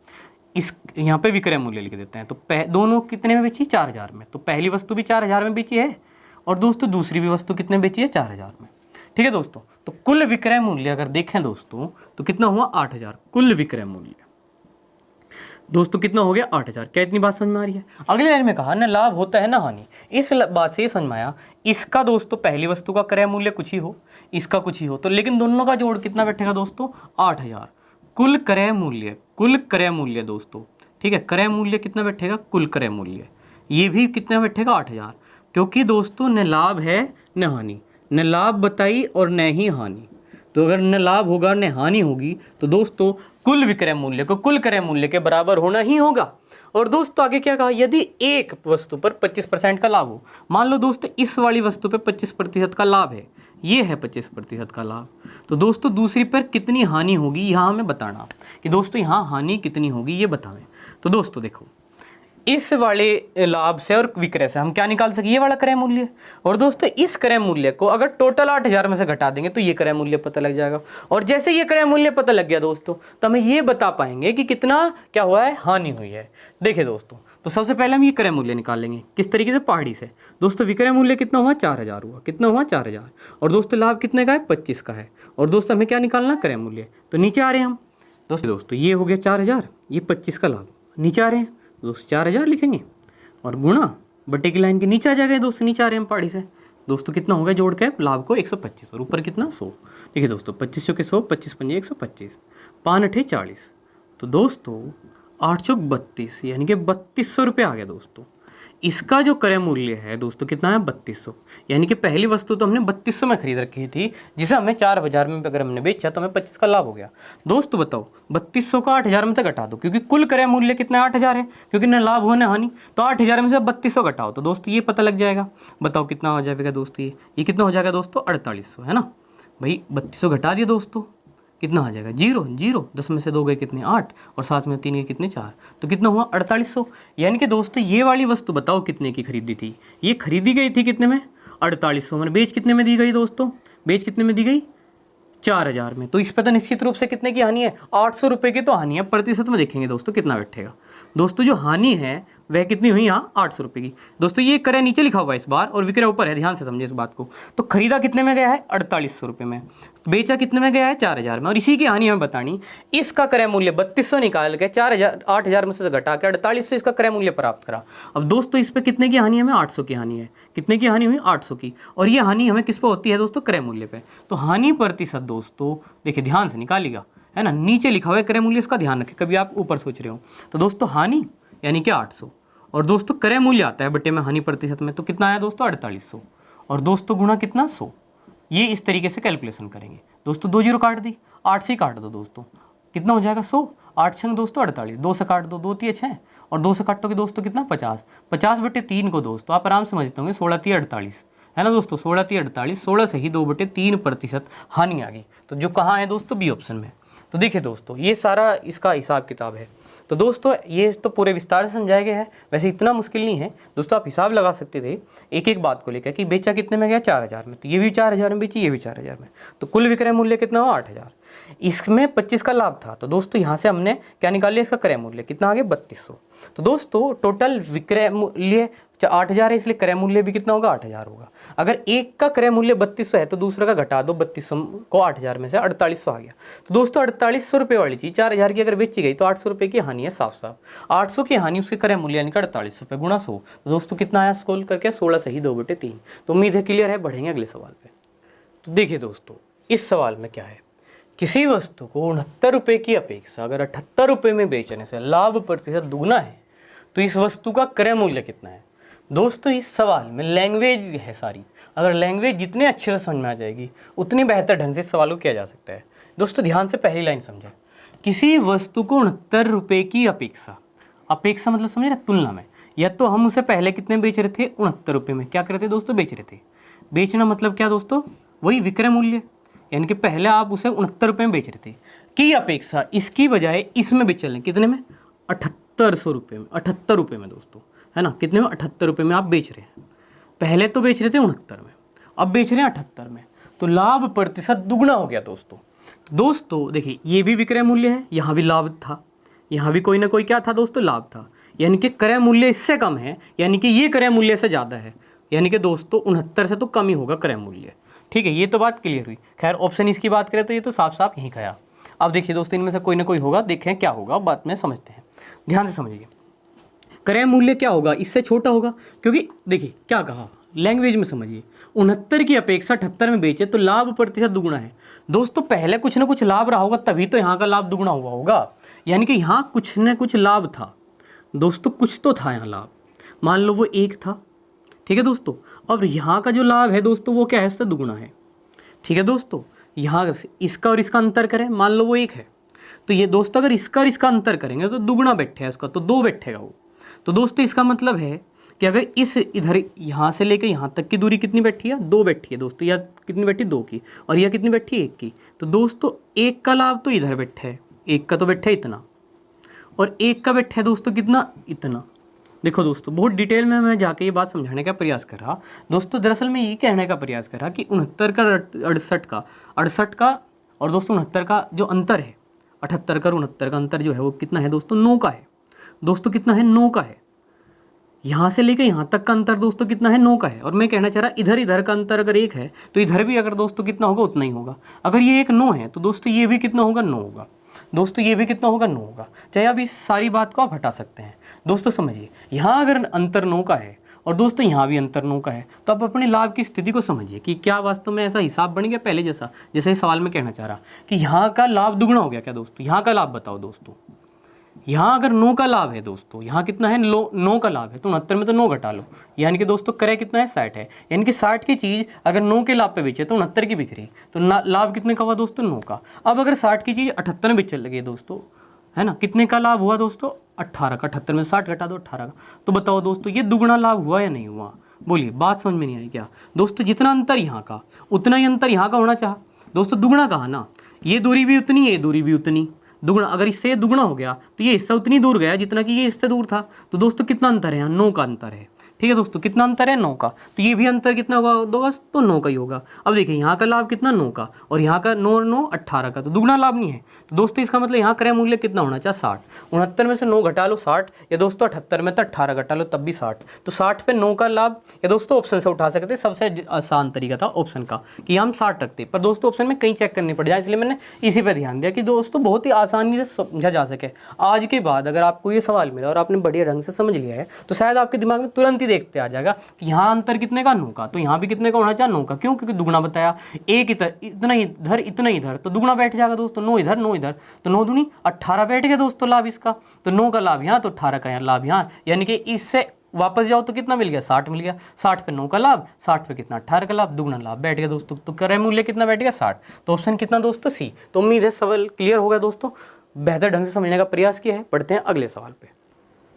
इस यहाँ पे विक्रय मूल्य लिख देते हैं। तो दोनों कितने में बेची, 4,000 में। तो पहली वस्तु भी 4,000 में बेची है और दोस्तों दूसरी भी वस्तु कितने बेची है, 4,000 में। ठीक है दोस्तों, तो कुल विक्रय मूल्य अगर देखें दोस्तों तो कितना हुआ 8,000 कुल विक्रय मूल्य। दोस्तों कितना हो गया 8,000। क्या इतनी बात समझ में आ रही है। अगले लाइन में कहा न लाभ होता है ना हानि। इस बात से समझ में आया इसका दोस्तों पहली वस्तु का क्रय मूल्य कुछ ही हो, इसका कुछ ही हो, तो लेकिन दोनों का जोड़ कितना बैठेगा दोस्तों 8,000 कुल क्रय मूल्य। कुल क्रय मूल्य दोस्तों, ठीक है, क्रय मूल्य कितना बैठेगा, कुल क्रय मूल्य ये भी कितना बैठेगा 8,000, क्योंकि दोस्तों न लाभ है न हानि, न लाभ बताई और न ही हानि। तो अगर न लाभ होगा न हानि होगी तो दोस्तों कुल विक्रय मूल्य को कुल क्रय मूल्य के बराबर होना ही होगा। और दोस्तों आगे क्या कहा, यदि एक वस्तु पर 25% का लाभ हो, मान लो दोस्तों इस वाली वस्तु पे 25% का लाभ है, ये है 25% का लाभ, तो दोस्तों दूसरी पर कितनी हानि होगी यहाँ हमें बताना कि दोस्तों यहाँ हानि कितनी होगी ये बताएं। तो दोस्तों देखो इस वाले लाभ से और विक्रय से हम क्या निकाल सके, ये वाला क्रय मूल्य। और दोस्तों इस क्रय मूल्य को अगर टोटल 8,000 में से घटा देंगे तो ये क्रय मूल्य पता लग जाएगा। और जैसे ये क्रय मूल्य पता लग गया दोस्तों तो हमें ये बता पाएंगे कि कितना क्या हुआ है, हानि हुई है। देखिए दोस्तों, तो सबसे पहले हम ये क्रय मूल्य निकाल लेंगे किस तरीके से, पहाड़ी से। दोस्तों विक्रय मूल्य कितना हुआ 4,000 हुआ, कितना हुआ 4,000, और दोस्तों लाभ कितने का है 25 का है। और दोस्तों हमें क्या निकालना, क्रय मूल्य। तो नीचे आ रहे हैं हम दोस्तों ये हो गया 4,000, ये 25 का लाभ, नीचे आ रहे हैं दोस्तों 4,000 लिखेंगे और गुणा बटे की लाइन के नीचे आ जाएगा दोस्तों, नीचे आ रहे हैं पहाड़ी से। दोस्तों कितना हो गया जोड़ के लाभ को 125 और ऊपर कितना 100। देखिए दोस्तों 25 के 100, 25 पंजे 125, 5 8 40। तो दोस्तों 8 चौक 32 यानी कि 3200 रुपये आ गया दोस्तों। इसका जो क्रय मूल्य है दोस्तों कितना है 3200, यानी कि पहली वस्तु तो हमने 3200 में खरीद रखी थी, जिसे हमें 4,000 में अगर हमने बेचा तो हमें 25 का लाभ हो गया। दोस्तों बताओ 3200 का 8,000 में तक घटा दो, क्योंकि कुल क्रय मूल्य कितना 8,000 है, क्योंकि न लाभ हो न हानि। तो 8,000 में से 3200 घटाओ तो दोस्तों ये पता लग जाएगा। बताओ कितना हो जाएगा दोस्तों, ये कितना हो जाएगा दोस्तों 4800, है ना भाई। 3200 घटा दिए दोस्तों, कितना आ जाएगा 0 0, 10 में से 2 गए कितने 8 और 7 में 3 गए कितने 4, तो कितना हुआ 4800। यानी कि दोस्तों ये वाली वस्तु बताओ कितने की खरीदी थी, ये खरीदी गई थी कितने में 4800 में, बेच कितने में दी गई दोस्तों, बेच कितने में दी गई 4,000 में। तो इस पर तो निश्चित रूप से कितने की हानि है, 800 रुपये की तो हानि है। प्रतिशत में देखेंगे दोस्तों कितना बैठेगा, दोस्तों जो हानि है वह कितनी हुई यहाँ 800 रुपये की। दोस्तों ये क्रय नीचे लिखा हुआ है इस बार और विक्रय ऊपर है, ध्यान से समझिए इस बात को। तो खरीदा कितने में गया है 4800 रुपये में, बेचा कितने में गया है 4,000 में, और इसी की हानि हमें बतानी। इसका क्रय मूल्य 3200 निकाल के 8,000 में से घटा के 4800 इसका क्रय मूल्य प्राप्त करा। अब दोस्तों इस पर कितने की हानि है, हमें 800 की हानि है। कितने की हानि हुई 800 की, और ये हानि हमें किस पर होती है दोस्तों, क्रय मूल्य पे। तो हानि प्रतिशत दोस्तों देखिए ध्यान से निकालिएगा, है ना, नीचे लिखा हुआ है क्रय मूल्य, इसका ध्यान रखें, कभी आप ऊपर सोच रहे हो। तो दोस्तों हानि यानी कि 800 और दोस्तों क्रय मूल्य आता है बटे में हानि प्रतिशत में, तो कितना आया दोस्तों 4800 और दोस्तों गुणा कितना 100। ये इस तरीके से कैलकुलेशन करेंगे दोस्तों। 2 0 काट दी, 8 से काट दो दोस्तों, कितना हो जाएगा 100, 8 छंग दोस्तों 48, 2 से काट दो 2 3 6 और 2 से काटोगे दोस्तों कितना 50, 50 बटे 3 को दोस्तों आप आराम से समझते होंगे 16 3 48, है ना दोस्तों, 16 3 48, 16 से ही 2 बटे 3% हानि आ गई। तो जो कहाँ है दोस्तों बी ऑप्शन में। तो देखिए दोस्तों ये सारा इसका हिसाब किताब है। तो दोस्तों ये तो पूरे विस्तार से समझाया गया है, वैसे इतना मुश्किल नहीं है दोस्तों, आप हिसाब लगा सकते थे एक एक बात को लेकर कि बेचा कितने में गया 4,000 में, तो ये भी 4,000 में बेची, ये भी 4,000 में, तो कुल विक्रय मूल्य कितना हो 8,000। इसमें 25 का लाभ था, तो दोस्तों यहाँ से हमने क्या निकाल लिया, इसका क्रय मूल्य कितना आ गया 3200। तो दोस्तों टोटल विक्रय मूल्य 8000 है, इसलिए क्रय मूल्य भी कितना होगा 8000 होगा। अगर एक का क्रय मूल्य 3200 है तो दूसरे का घटा दो, 3200 को 8000 में से 4800 आ गया। तो दोस्तों 4800 रुपये वाली चीज़ 4000 की अगर बेची गई तो 800 रुपये की हानि है साफ साफ। 800 की हानि उसके क्रय मूल्य यानी कि 48 रुपये गुणा 100। तो दोस्तों कितना आया स्क्रॉल करके 16 सही 2/3। तो उम्मीद है क्लियर है, बढ़ेंगे अगले सवाल पे। तो देखिए दोस्तों इस सवाल में क्या है, किसी वस्तु को 69 रुपये की अपेक्षा अगर 78 रुपये में बेचने से लाभ प्रतिशत दुगना है तो इस वस्तु का क्रय मूल्य कितना है। दोस्तों इस सवाल में लैंग्वेज है सारी, अगर लैंग्वेज जितने अच्छे से समझ में आ जाएगी उतनी बेहतर ढंग से सवाल को किया जा सकता है। दोस्तों ध्यान से पहली लाइन समझें, किसी वस्तु को 69 रुपये की अपेक्षा, अपेक्षा मतलब समझे ना तुलना में, या तो हम उसे पहले कितने बेच रहे थे 69 रुपये में, क्या कर रहे थे दोस्तों बेच रहे थे। बेचना मतलब क्या दोस्तों, वही विक्रय मूल्य, यानी कि पहले आप उसे 69 रुपये में बेच रहे थे की अपेक्षा इसकी बजाय इसमें बेच रहे हैं कितने में 7800 रुपये में, 78 रुपये में दोस्तों, है ना, कितने में 78 रुपये में आप बेच रहे हैं। पहले तो बेच रहे थे 69 में, अब बेच रहे हैं 78 में, तो लाभ प्रतिशत दुगना हो गया दोस्तों। तो दोस्तों देखिए ये भी विक्रय मूल्य है, यहाँ भी लाभ था, यहाँ भी कोई ना कोई क्या था दोस्तों लाभ था, यानी कि क्रय मूल्य इससे कम है, यानी कि ये क्रय मूल्य से ज़्यादा है, यानी कि दोस्तों 69 से तो कम ही होगा क्रय मूल्य। ठीक है, ये तो बात क्लियर हुई। खैर ऑप्शन इसकी बात करें तो ये तो साफ साफ यहीं गया। अब देखिए दोस्तों इनमें से कोई ना कोई होगा, देखें क्या होगा बात में समझते हैं, ध्यान से समझिए। क्रय मूल्य क्या होगा, इससे छोटा होगा, क्योंकि देखिए क्या कहा लैंग्वेज में समझिए, 69 की अपेक्षा 78 में बेचे तो लाभ प्रतिशत दुगुना है। दोस्तों पहले कुछ ना कुछ लाभ रहा होगा तभी तो यहाँ का लाभ दुगुना हुआ होगा, यानी कि यहाँ कुछ न कुछ लाभ था दोस्तों, कुछ तो था यहाँ लाभ, मान लो वो 1 था। ठीक है दोस्तों, अब यहाँ का जो लाभ है दोस्तों वो क्या है, उससे दुगुना है। ठीक है दोस्तों, यहाँ इसका और इसका अंतर करें, मान लो वो 1 है, तो ये दोस्तों अगर इसका और इसका अंतर करेंगे तो दुगुना बैठे है इसका, तो 2 बैठेगा वो। तो दोस्तों इसका मतलब है कि अगर इस इधर यहाँ से लेकर यहाँ तक की दूरी कितनी बैठी है, 2 बैठी है दोस्तों, या कितनी बैठी 2 की, और यह कितनी बैठी 1 की। तो दोस्तों 1 का लाभ तो इधर बैठा है, 1 का तो बैठा है इतना, और 1 का बैठा है दोस्तों कितना, इतना। देखो दोस्तों बहुत डिटेल में मैं जाके ये बात समझाने का प्रयास कर रहा दोस्तों, दरअसल मैं ये कहने का प्रयास कर रहा कि 69 का 68 का और दोस्तों 69 का जो अंतर है, 78 का 69 का अंतर जो है वो कितना है दोस्तों, 9 का है। दोस्तों कितना है, 9 का है। यहाँ से लेकर यहाँ तक का अंतर दोस्तों कितना है, 9 का है। और मैं कहना चाह रहा इधर इधर का अंतर अगर 1 है तो इधर भी अगर दोस्तों कितना होगा उतना ही होगा। अगर ये एक 9 है तो दोस्तों ये भी कितना होगा, 9 होगा। दोस्तों ये भी कितना होगा, 9 होगा। चाहे अब इस सारी बात को आप हटा सकते हैं। दोस्तों समझिए, यहाँ अगर अंतर 9 का है और दोस्तों यहाँ भी अंतर 9 का है, तो आप अपने लाभ की स्थिति को समझिए कि क्या वास्तव में ऐसा हिसाब बन गया पहले जैसा, जैसे इस सवाल में कहना चाह रहा कि यहाँ का लाभ दुगना हो गया क्या दोस्तों। यहाँ का लाभ बताओ दोस्तों, यहाँ अगर 9 का लाभ है दोस्तों, यहाँ कितना है 9 का लाभ है, तो 69 में तो 9 घटा लो, यानी कि दोस्तों क्रय कितना है 60 है। यानी कि 60 की चीज़ अगर 9 के लाभ पे बेचे तो 69 की बिक रही, तो लाभ कितने का हुआ दोस्तों, 9 का। अब अगर 60 की चीज़ 78 में बेचने लगी दोस्तों, है ना, कितने का लाभ हुआ दोस्तों, 18 का। 78 में 60 घटा दो 18 का, तो बताओ दोस्तों ये दुगुना लाभ हुआ या नहीं हुआ, बोलिए, बात समझ में नहीं आई क्या दोस्तों। जितना अंतर यहाँ का उतना ही अंतर यहाँ का होना चाहा दोस्तों, दुगुना कहा ना, ये दूरी भी उतनी, ये दूरी भी उतनी, दुगुना। अगर इससे ये दुगुना हो गया तो ये हिस्सा उतनी दूर गया जितना कि ये इससे दूर था। तो दोस्तों कितना अंतर है यहाँ, 9 का अंतर है। ठीक है दोस्तों, कितना अंतर है, 9 का। तो ये भी अंतर कितना होगा तो 9 का ही होगा। अब देखिए यहाँ का लाभ कितना, 9 का, और यहाँ का 9 9 18 का, तो दुगना लाभ नहीं है। तो दोस्तों इसका मतलब यहाँ क्रय मूल्य कितना होना चाहिए, 60। 69 में से 9 घटा लो 60, या दोस्तों 78 में तो 18 घटा लो तब भी 60। तो 60 पे 9 का लाभ, या दोस्तों ऑप्शन से उठा सकते, सबसे आसान तरीका था ऑप्शन का कि हम 60 रखते, पर दोस्तों ऑप्शन में कहीं चेक करनी पड़ जाए, इसलिए मैंने इसी पर ध्यान दिया कि दोस्तों बहुत ही आसानी से समझा जा सके। आज के बाद अगर आपको ये सवाल मिला और आपने बढ़िया ढंग से समझ लिया है तो शायद आपके दिमाग में तुरंत ही देखते आ जाएगा कि यहाँ अंतर कितने का, 9 का, तो यहाँ भी कितने का होना चाहिए, 9 का। क्यों, क्योंकि दुगुना बताया, एक इतना इधर इतना इधर, तो दुगुना बैठ जाएगा दोस्तों, 9 इधर 9 इधर, तो 9 दूनी 18 बैठ गया दोस्तों लाभ इसका। तो 9 का लाभ यहाँ, तो 18 का यहाँ लाभ यहाँ, यानी कि इससे वापस जाओ तो कितना मिल गया, 60 मिल गया। 60 पे 9 का लाभ, 60 पे कितना 18 का लाभ, दुगुना लाभ बैठ गया दोस्तों। तो क्रय मूल्य कितना बैठ गया, 60। तो ऑप्शन कितना दोस्तों, सी। तो उम्मीद है सवाल क्लियर हो गया दोस्तों, बेहतर ढंग से समझने का प्रयास किया है। पढ़ते हैं अगले सवाल पे।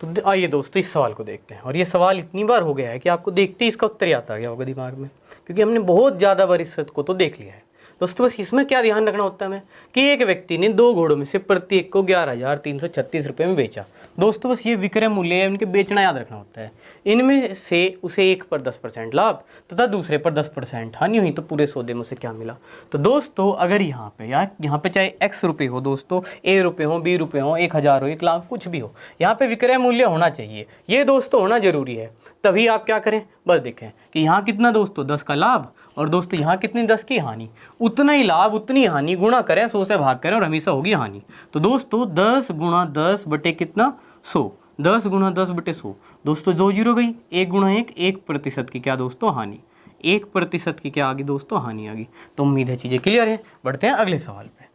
तो आइए दोस्तों इस सवाल को देखते हैं। और ये सवाल इतनी बार हो गया है कि आपको देखते ही इसका उत्तर ही आता गया होगा दिमाग में, क्योंकि हमने बहुत ज़्यादा बार इस को तो देख लिया है। दोस्तों बस इसमें क्या ध्यान रखना होता है हमें कि एक व्यक्ति ने 2 घोड़ों में से प्रत्येक को 11,336 रुपये में बेचा। दोस्तों बस ये विक्रय मूल्य है, इनके बेचना याद रखना होता है। इनमें से उसे एक पर 10% लाभ तथा दूसरे पर 10% हानि हुई तो पूरे सौदे में उसे क्या मिला। तो दोस्तों अगर यहाँ पे या यहाँ पे चाहे x रुपये हो दोस्तों, a रुपये हो, b रुपये हो, 1,000 हो, 1 लाख, कुछ भी हो, यहाँ पे विक्रय मूल्य होना चाहिए। ये दोस्तों होना जरूरी है, तभी आप क्या करें, बस देखें कि यहाँ कितना दोस्तों 10 का लाभ और दोस्तों यहाँ कितनी 10 की हानि, उतना ही लाभ उतनी हानि गुणा करें, 100 से भाग करें और हमेशा होगी हानि। तो दोस्तों 10 गुणा 10 बटे कितना 100, 10 गुणा 10 बटे 100, दोस्तों 2 जीरो गई, 1 गुणा 1, 1% की क्या दोस्तों हानि, 1% की क्या आ गई दोस्तों हानि आ गई। तो उम्मीद है चीज़ें क्लियर है। बढ़ते हैं अगले सवाल पे।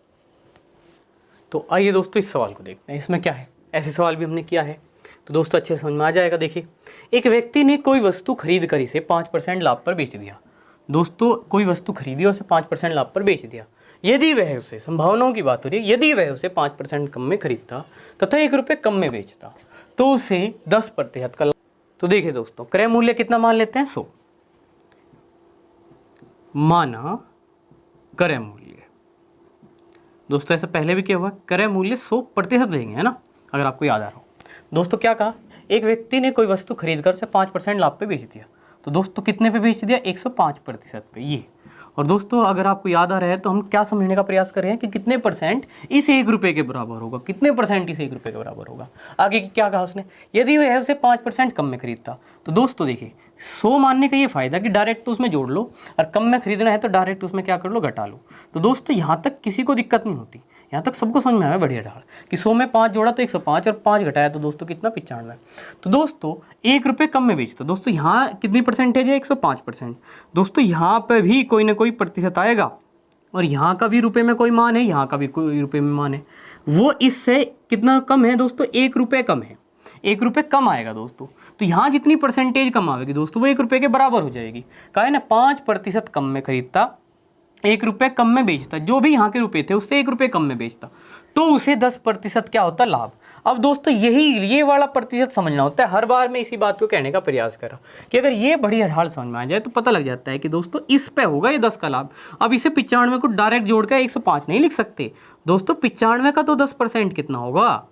तो आइए दोस्तों इस सवाल को देखते हैं, इसमें क्या है, ऐसे सवाल भी हमने किया है तो दोस्तों अच्छे समझ में आ जाएगा। देखिए एक व्यक्ति ने कोई वस्तु खरीद कर इसे 5% लाभ पर बेच दिया। दोस्तों कोई वस्तु खरीदी और उसे 5% लाभ पर बेच दिया। यदि वह उसे, संभावनाओं की बात हो रही है, यदि वह उसे 5% कम में खरीदता तथा 1 रुपये कम में बेचता तो उसे 10% का लाभ। तो देखिए दोस्तों क्रय मूल्य कितना मान लेते हैं, 100 माना क्रय मूल्य। दोस्तों ऐसा पहले भी क्या हुआ, क्रय मूल्य 100% लेंगे, है ना, अगर आपको याद आ रहा हो। दोस्तों क्या कहा, एक व्यक्ति ने कोई वस्तु खरीद कर उसे 5% लाभ पे बेच दिया। तो दोस्तों कितने पे बेच दिया, 105% पे ये। और दोस्तों अगर आपको याद आ रहा है तो हम क्या समझने का प्रयास कर रहे हैं कि कितने परसेंट इस 1 रुपये के बराबर होगा, कितने परसेंट इस 1 रुपये के बराबर होगा। आगे क्या कहा उसने, यदि वह उसे 5% कम में खरीदता। तो दोस्तों देखिए 100 मानने का ये फायदा कि डायरेक्ट तो उसमें जोड़ लो और कम में खरीदना है तो डायरेक्ट उसमें क्या कर लो, घटा लो। तो दोस्तों यहाँ तक किसी को दिक्कत नहीं होती, यहाँ तक सबको समझ में आया बढ़िया ढाल कि 100 में 5 जोड़ा तो 105 और 5 घटाया तो दोस्तों कितना 95। तो दोस्तों 1 रुपये कम में बेचता। दोस्तों यहाँ कितनी परसेंटेज है, 105%। दोस्तों यहाँ पे भी कोई ना कोई प्रतिशत आएगा और यहाँ का भी रुपये में कोई मान है, यहाँ का भी कोई रुपये में मान है, वो इससे कितना कम है दोस्तों, 1 रुपये कम है, 1 रुपये कम आएगा दोस्तों। तो यहाँ जितनी परसेंटेज कम आएगी दोस्तों वो 1 रुपये के बराबर हो जाएगी। कहा है ना 5% कम में खरीदता, 1 रुपये कम में बेचता, जो भी यहाँ के रुपए थे उससे 1 रुपये कम में बेचता तो उसे 10% क्या होता, लाभ। अब दोस्तों ये वाला प्रतिशत समझना होता है। हर बार मैं इसी बात को कहने का प्रयास कर रहा हूँ कि अगर ये बढ़िया हाल समझ में आ जाए तो पता लग जाता है कि दोस्तों इस पे होगा ये 10 का लाभ। अब इसे 95 को डायरेक्ट जोड़ कर 105 नहीं लिख सकते दोस्तों, 95 का तो 10% कितना होगा,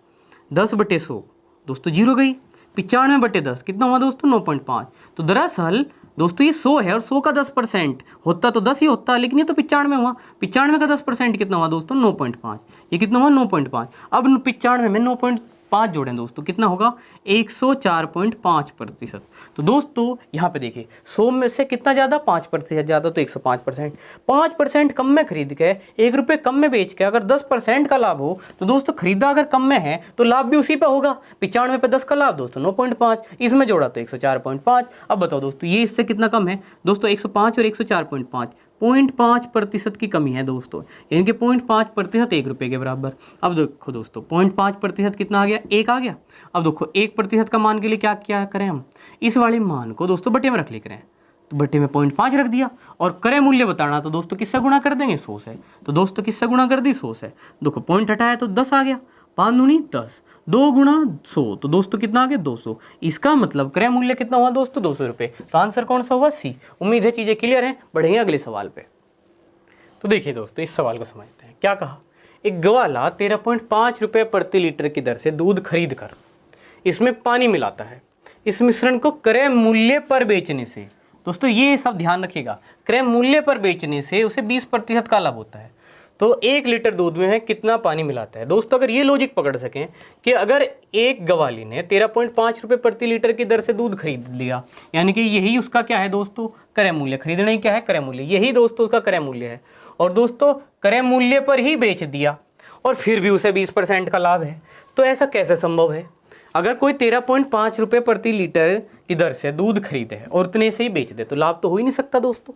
10 बटे 100, दोस्तों जीरो गई, 95 बटे 10 कितना हुआ दोस्तों, 9.5। तो दरअसल दोस्तों ये 100 है और 100 का 10% होता तो 10 ही होता, लेकिन ये तो 95 हुआ, 95 का 10% कितना हुआ दोस्तों, 9.5। ये कितना हुआ, 9.5। अब 95 में 9.5 जोड़ें दोस्तों कितना होगा, 104.5%। तो दोस्तों यहाँ पे देखिए 100 में से कितना ज़्यादा, 5% ज़्यादा, तो 105%। 5% कम में खरीद के 1 रुपये कम में बेच के अगर 10% का लाभ हो तो दोस्तों खरीदा अगर कम में है तो लाभ भी उसी पे होगा। 95 पे 10 का लाभ दोस्तों 9.5, इसमें जोड़ा तो 104.5। अब बताओ दोस्तों ये इससे कितना कम है दोस्तों, 105 और 104.5, 0.5% की कमी है दोस्तों, यानी कि 0.5% 1 रुपये के बराबर। अब देखो दोस्तों 0.5% कितना आ गया, 1 आ गया। अब देखो 1% का मान के लिए क्या करें हम, इस वाले मान को दोस्तों बटे में रख ले करें, तो बटे में 0.5 रख दिया और क्रय मूल्य बताना तो दोस्तों किससे गुणा कर देंगे, 100 से। तो दोस्तों किससे गुणा कर दी, 100 से। देखो पॉइंट हटाया तो 10 आ गया, 5 दूनी 10, 2 गुणा 100 तो दोस्तों कितना आ गया, 200। इसका मतलब क्रय मूल्य कितना हुआ दोस्तों, 200 रुपये। तो आंसर कौन सा हुआ, सी। उम्मीद है चीज़ें क्लियर हैं। बढ़ेंगे अगले सवाल पे। तो देखिए दोस्तों इस सवाल को समझते हैं। क्या कहा, एक ग्वाला 13.5 रुपये प्रति लीटर की दर से दूध खरीद कर इसमें पानी मिलाता है। इस मिश्रण को क्रय मूल्य पर बेचने से, दोस्तों ये सब ध्यान रखिएगा, क्रय मूल्य पर बेचने से उसे 20% का लाभ होता है। तो 1 लीटर दूध में है कितना पानी मिलाता है। दोस्तों अगर ये लॉजिक पकड़ सकें कि अगर एक ग्वाली ने 13.5 रुपये प्रति लीटर की दर से दूध खरीद लिया, यानी कि यही उसका क्या है दोस्तों, क्रय मूल्य। खरीदना ही क्या है, क्रय मूल्य, यही दोस्तों उसका क्रय मूल्य है। और दोस्तों क्रय मूल्य पर ही बेच दिया और फिर भी उसे 20% का लाभ है। तो ऐसा कैसे संभव है, अगर कोई 13.5 रुपये प्रति लीटर की दर से दूध खरीदे और उतने से ही बेच दे तो लाभ तो हो ही नहीं सकता दोस्तों।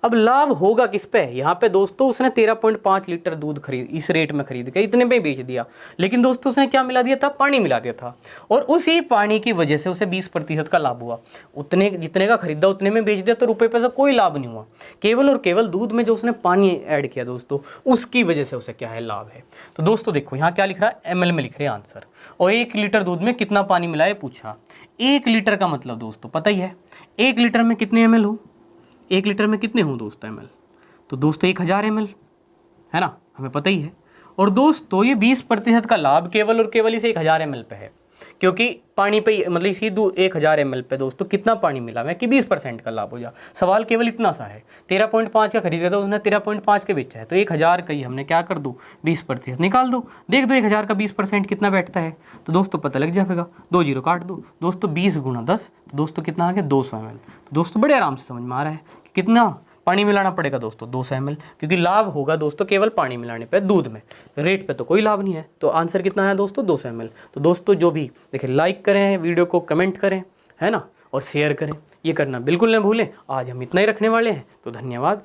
अब लाभ होगा किस पे, यहाँ पे दोस्तों उसने 13.5 लीटर दूध खरीद इस रेट में खरीद के इतने में बेच दिया, लेकिन दोस्तों उसने क्या मिला दिया था, पानी मिला दिया था, और उसी पानी की वजह से उसे 20% का लाभ हुआ। उतने जितने का खरीदा उतने में बेच दिया तो रुपये पैसा कोई लाभ नहीं हुआ, केवल और केवल दूध में जो उसने पानी ऐड किया दोस्तों उसकी वजह से उसे क्या है, लाभ है। तो दोस्तों देखो यहाँ क्या लिख रहा है, ml में लिख रहे हैं आंसर, और 1 लीटर दूध में कितना पानी मिला है पूछा। 1 लीटर का मतलब दोस्तों पता ही है 1 लीटर में कितने ml हो, 1 लीटर में कितने हों दोस्तों ml, तो दोस्तों 1000 ml है ना, हमें पता ही है। और दोस्तों ये 20% का लाभ केवल और केवल इस 1000 ml पे है, क्योंकि पानी पे मतलब इसी 1000 ml पे दोस्तों कितना पानी मिला मैं कि 20% का लाभ हो जा। सवाल केवल इतना सा है, 13.5 का खरीदा था उसने, 13.5 के बेचा है, तो 1000 का ही हमने क्या कर दो 20% निकाल दो, देख दो 1000 का 20% कितना बैठता है, तो दोस्तों पता लग जाएगा, 2 जीरो काट दो दोस्तों, 20 गुणा 10, तो दोस्तों कितना आ गया 200 ml। तो दोस्तों बड़े आराम से समझ में आ रहा है कि कितना पानी मिलाना पड़ेगा दोस्तों 200 ml, क्योंकि लाभ होगा दोस्तों केवल पानी मिलाने पे, दूध में, रेट पे तो कोई लाभ नहीं है। तो आंसर कितना है दोस्तों 200 ml। तो दोस्तों जो भी देखिए लाइक करें वीडियो को, कमेंट करें है ना, और शेयर करें, ये करना बिल्कुल न भूलें। आज हम इतना ही रखने वाले हैं, तो धन्यवाद।